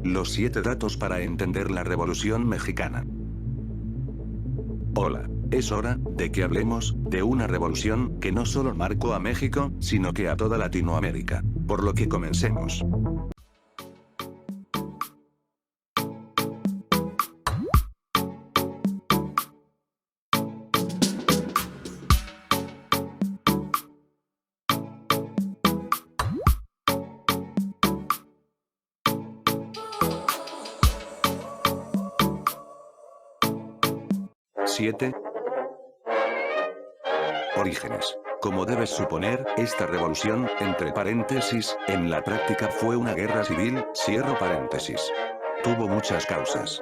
Los 7 datos para entender la Revolución Mexicana. Hola. Es hora de que hablemos de una revolución que no solo marcó a México, sino que a toda Latinoamérica. Por lo que comencemos. ¿7? Orígenes. Como debes suponer, esta revolución, entre paréntesis, en la práctica fue una guerra civil, cierro paréntesis. Tuvo muchas causas.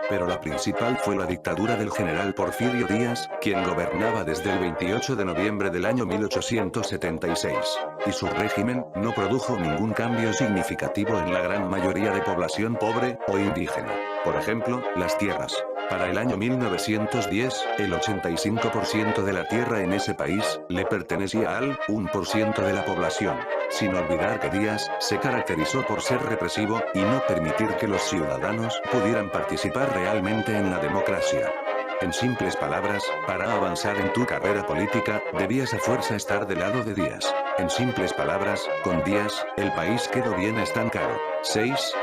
Pero la principal fue la dictadura del general Porfirio Díaz, quien gobernaba desde el 28 de noviembre del año 1876. Y su régimen no produjo ningún cambio significativo en la gran mayoría de población pobre o indígena. Por ejemplo, las tierras. Para el año 1910, el 85% de la tierra en ese país le pertenecía al 1% de la población. Sin olvidar que Díaz se caracterizó por ser represivo y no permitir que los ciudadanos pudieran participar realmente en la democracia. En simples palabras, para avanzar en tu carrera política, debías a fuerza estar del lado de Díaz. En simples palabras, con Díaz, el país quedó bien estancado. 6.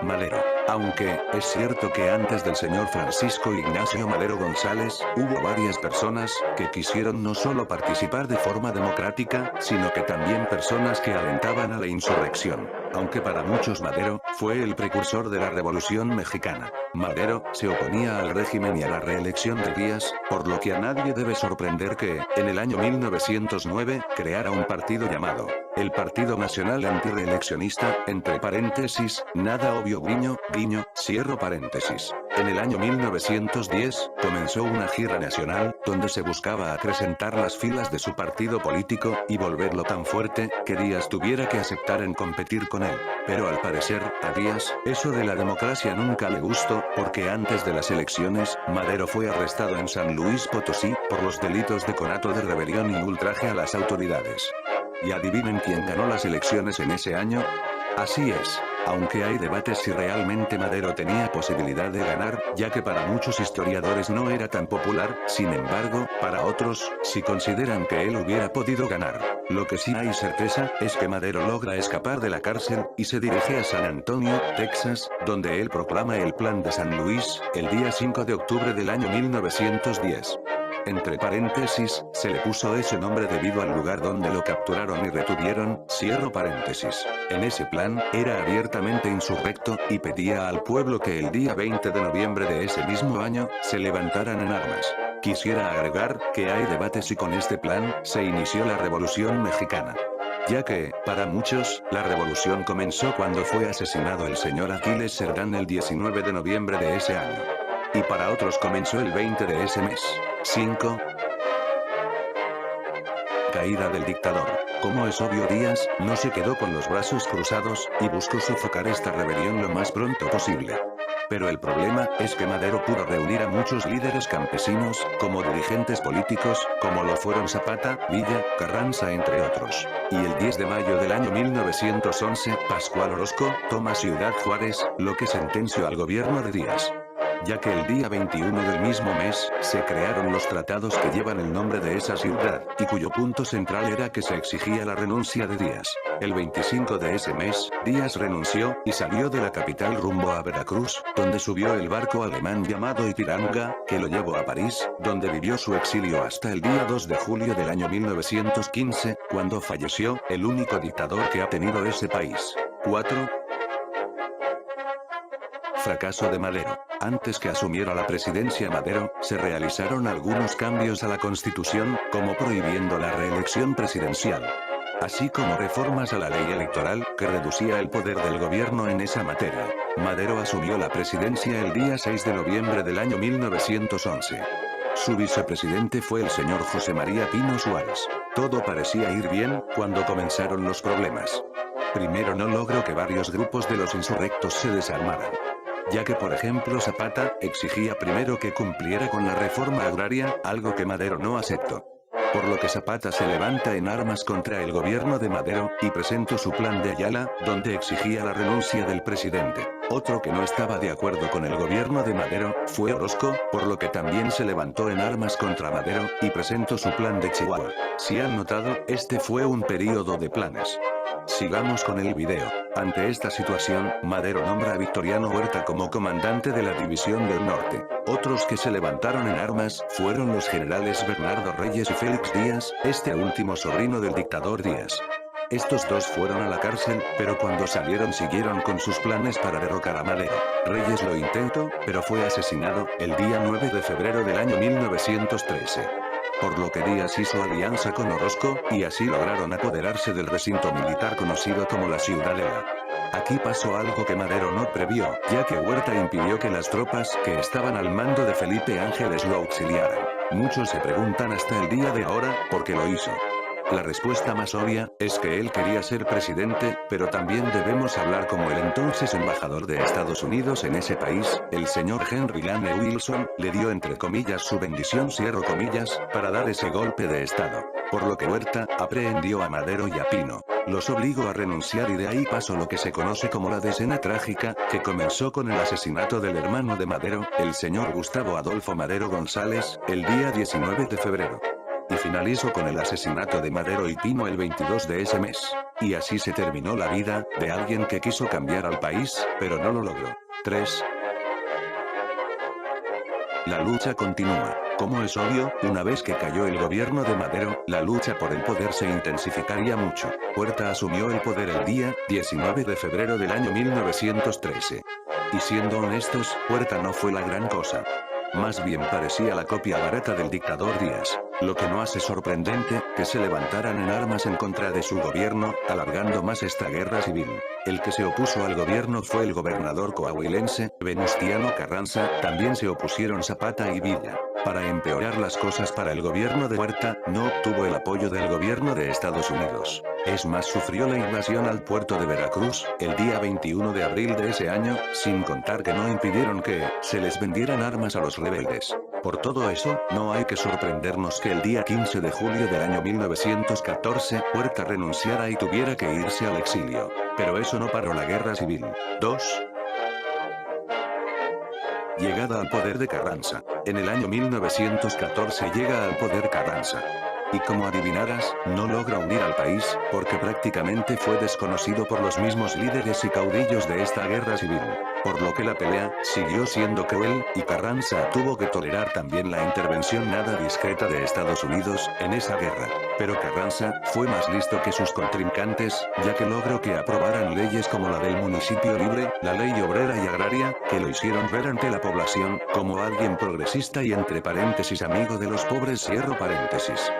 Madero. Aunque, es cierto que antes del señor Francisco Ignacio Madero González, hubo varias personas que quisieron no solo participar de forma democrática, sino que también personas que alentaban a la insurrección. Aunque para muchos Madero fue el precursor de la Revolución Mexicana. Madero se oponía al régimen y a la reelección de Díaz, por lo que a nadie debe sorprender que, en el año 1909, creara un partido llamado el Partido Nacional Antireeleccionista, entre paréntesis, nada obvio guiño, guiño, cierro paréntesis. En el año 1910, comenzó una gira nacional, donde se buscaba acrecentar las filas de su partido político, y volverlo tan fuerte, que Díaz tuviera que aceptar en competir con él. Pero al parecer, a Díaz, eso de la democracia nunca le gustó, porque antes de las elecciones, Madero fue arrestado en San Luis Potosí, por los delitos de conato de rebelión y ultraje a las autoridades. ¿Y adivinen quién ganó las elecciones en ese año? Así es. Aunque hay debates si realmente Madero tenía posibilidad de ganar, ya que para muchos historiadores no era tan popular, sin embargo, para otros, sí consideran que él hubiera podido ganar. Lo que sí hay certeza, es que Madero logra escapar de la cárcel, y se dirige a San Antonio, Texas, donde él proclama el Plan de San Luis, el día 5 de octubre del año 1910. Entre paréntesis, se le puso ese nombre debido al lugar donde lo capturaron y retuvieron, cierro paréntesis. En ese plan, era abiertamente insurrecto, y pedía al pueblo que el día 20 de noviembre de ese mismo año, se levantaran en armas. Quisiera agregar, que hay debate si con este plan, se inició la Revolución Mexicana. Ya que, para muchos, la revolución comenzó cuando fue asesinado el señor Aquiles Cerdán el 19 de noviembre de ese año. Y para otros comenzó el 20 de ese mes. 5. Caída del dictador. Como es obvio, Díaz no se quedó con los brazos cruzados, y buscó sofocar esta rebelión lo más pronto posible. Pero el problema es que Madero pudo reunir a muchos líderes campesinos, como dirigentes políticos, como lo fueron Zapata, Villa, Carranza entre otros. Y el 10 de mayo del año 1911, Pascual Orozco toma Ciudad Juárez, lo que sentenció al gobierno de Díaz. Ya que el día 21 del mismo mes, se crearon los tratados que llevan el nombre de esa ciudad, y cuyo punto central era que se exigía la renuncia de Díaz. El 25 de ese mes, Díaz renunció, y salió de la capital rumbo a Veracruz, donde subió el barco alemán llamado Ipiranga, que lo llevó a París, donde vivió su exilio hasta el día 2 de julio del año 1915, cuando falleció, el único dictador que ha tenido ese país. 4. Fracaso de Madero. Antes que asumiera la presidencia Madero, se realizaron algunos cambios a la Constitución, como prohibiendo la reelección presidencial. Así como reformas a la ley electoral, que reducía el poder del gobierno en esa materia. Madero asumió la presidencia el día 6 de noviembre del año 1911. Su vicepresidente fue el señor José María Pino Suárez. Todo parecía ir bien, cuando comenzaron los problemas. Primero no logró que varios grupos de los insurrectos se desarmaran. Ya que por ejemplo Zapata, exigía primero que cumpliera con la reforma agraria, algo que Madero no aceptó. por lo que Zapata se levanta en armas contra el gobierno de Madero, y presentó su plan de Ayala, donde exigía la renuncia del presidente. Otro que no estaba de acuerdo con el gobierno de Madero, fue Orozco, por lo que también se levantó en armas contra Madero, y presentó su plan de Chihuahua. Si han notado, este fue un período de planes. Sigamos con el video. Ante esta situación, Madero nombra a Victoriano Huerta como comandante de la División del Norte. Otros que se levantaron en armas, fueron los generales Bernardo Reyes y Félix Díaz, este último sobrino del dictador Díaz. Estos dos fueron a la cárcel, pero cuando salieron siguieron con sus planes para derrocar a Madero. Reyes lo intentó, pero fue asesinado, el día 9 de febrero del año 1913. Por lo que Díaz hizo alianza con Orozco, y así lograron apoderarse del recinto militar conocido como la Ciudadela. Aquí pasó algo que Madero no previó, ya que Huerta impidió que las tropas que estaban al mando de Felipe Ángeles lo auxiliaran. Muchos se preguntan hasta el día de ahora, ¿por qué lo hizo? La respuesta más obvia, es que él quería ser presidente, pero también debemos hablar como el entonces embajador de Estados Unidos en ese país, el señor Henry Lane Wilson, le dio entre comillas su bendición cierro comillas, para dar ese golpe de estado. Por lo que Huerta, aprehendió a Madero y a Pino. Los obligó a renunciar y de ahí pasó lo que se conoce como la decena trágica, que comenzó con el asesinato del hermano de Madero, el señor Gustavo Adolfo Madero González, el día 19 de febrero. Y finalizó con el asesinato de Madero y Pino el 22 de ese mes. Y así se terminó la vida, de alguien que quiso cambiar al país, pero no lo logró. 3. La lucha continúa. Como es obvio, una vez que cayó el gobierno de Madero, la lucha por el poder se intensificaría mucho. Huerta asumió el poder el día 19 de febrero del año 1913. Y siendo honestos, Huerta no fue la gran cosa. Más bien parecía la copia barata del dictador Díaz. Lo que no hace sorprendente, que se levantaran en armas en contra de su gobierno, alargando más esta guerra civil. El que se opuso al gobierno fue el gobernador coahuilense, Venustiano Carranza, también se opusieron Zapata y Villa. Para empeorar las cosas para el gobierno de Huerta, no obtuvo el apoyo del gobierno de Estados Unidos. Es más, sufrió la invasión al puerto de Veracruz, el día 21 de abril de ese año, sin contar que no impidieron que se les vendieran armas a los rebeldes. Por todo eso, no hay que sorprendernos que el día 15 de julio del año 1914, Huerta renunciara y tuviera que irse al exilio. Pero eso no paró la guerra civil. 2. Llegada al poder de Carranza. En el año 1914 llega al poder Carranza. Y como adivinarás, no logra unir al país, porque prácticamente fue desconocido por los mismos líderes y caudillos de esta guerra civil. Por lo que la pelea, siguió siendo cruel, y Carranza tuvo que tolerar también la intervención nada discreta de Estados Unidos, en esa guerra. Pero Carranza, fue más listo que sus contrincantes, ya que logró que aprobaran leyes como la del municipio libre, la ley obrera y agraria, que lo hicieron ver ante la población, como alguien progresista y entre paréntesis amigo de los pobres cierro paréntesis.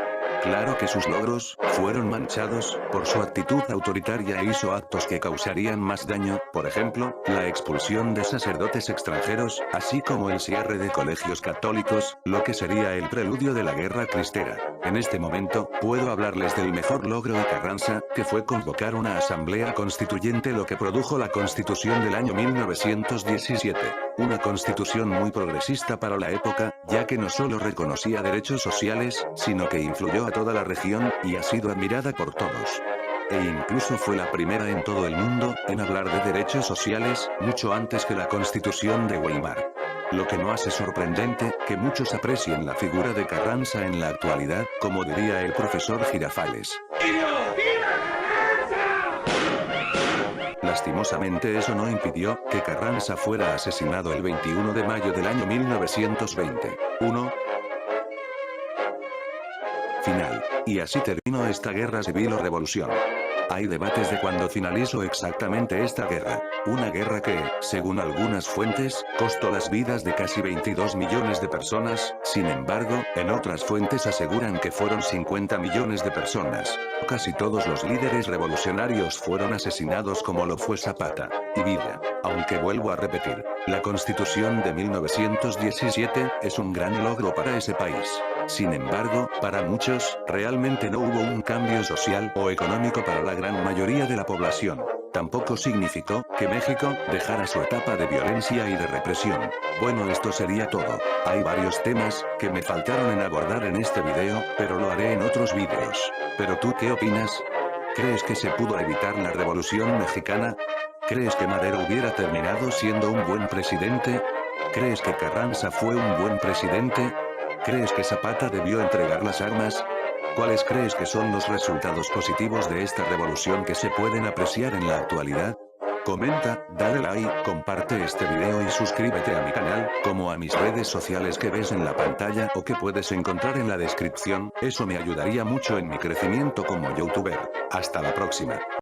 Claro que sus logros, fueron manchados, por su actitud autoritaria e hizo actos que causarían más daño, por ejemplo, la expulsión de sacerdotes extranjeros, así como el cierre de colegios católicos, lo que sería el preludio de la guerra cristera. En este momento, puedo hablarles del mejor logro de Carranza, que fue convocar una asamblea constituyente, lo que produjo la Constitución del año 1917. Una constitución muy progresista para la época, ya que no solo reconocía derechos sociales, sino que influyó a toda la región, y ha sido admirada por todos. E incluso fue la primera en todo el mundo, en hablar de derechos sociales, mucho antes que la Constitución de Weimar. Lo que no hace sorprendente, que muchos aprecien la figura de Carranza en la actualidad, como diría el profesor Girafales. Lastimosamente eso no impidió, que Carranza fuera asesinado el 21 de mayo del año 1920. 1. Final. Y así terminó esta guerra civil o revolución. Hay debates de cuándo finalizó exactamente esta guerra. Una guerra que, según algunas fuentes, costó las vidas de casi 22 millones de personas, sin embargo, en otras fuentes aseguran que fueron 50 millones de personas. Casi todos los líderes revolucionarios fueron asesinados como lo fue Zapata y Villa. Aunque vuelvo a repetir, la Constitución de 1917 es un gran logro para ese país. Sin embargo, para muchos, realmente no hubo un cambio social o económico para la gran mayoría de la población. Tampoco significó que México dejara su etapa de violencia y de represión. Bueno, esto sería todo. Hay varios temas que me faltaron en abordar en este video, pero lo haré en otros videos. ¿Pero tú qué opinas? ¿Crees que se pudo evitar la Revolución Mexicana? ¿Crees que Madero hubiera terminado siendo un buen presidente? ¿Crees que Carranza fue un buen presidente? ¿Crees que Zapata debió entregar las armas? ¿Cuáles crees que son los resultados positivos de esta revolución que se pueden apreciar en la actualidad? Comenta, dale like, comparte este video y suscríbete a mi canal, como a mis redes sociales que ves en la pantalla o que puedes encontrar en la descripción, eso me ayudaría mucho en mi crecimiento como youtuber. Hasta la próxima.